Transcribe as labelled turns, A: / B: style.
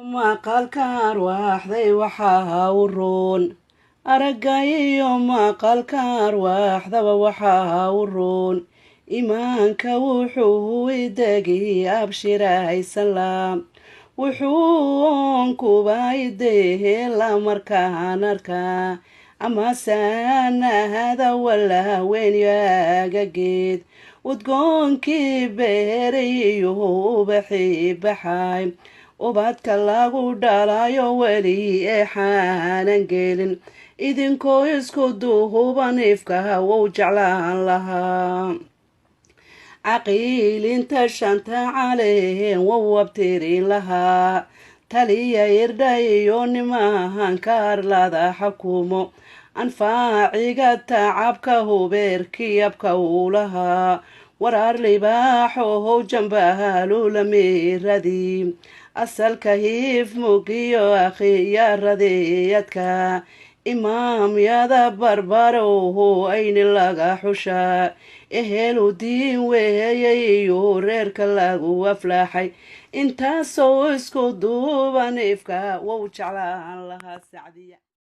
A: maqalka arwaaxday waxaa u roon araggayiyo maqalka arwaaxdaba waxaa u roon iimaanka wuxuu idegi abshiray salaam wuxuu onkuba ideela markaan arkaa amasaanahada walaaweyn yaagageed udgoonkii beerayiyo ubaxii baxay ubadka lagu dhalayo weli ee xaanan gelin idinkoo isku duuban ifka wou jeclaan lahaa caqiilinta shanta caleen wou abtirin lahaa taliya irdha iyo nimahanka arlada xukumo anfaaciga tacabka hubeerkii abka uu lahaa warar libaaxohow jambaalu lamiradii asalka hiif mugiyo akhiyaradeeyadka imaamyada barbaroho ayni laga xushaa ehelu diin weeye iyo reerka lagu aflaxay intaasoo isku duuban ifka wou jeclaan lahaa sacdiya.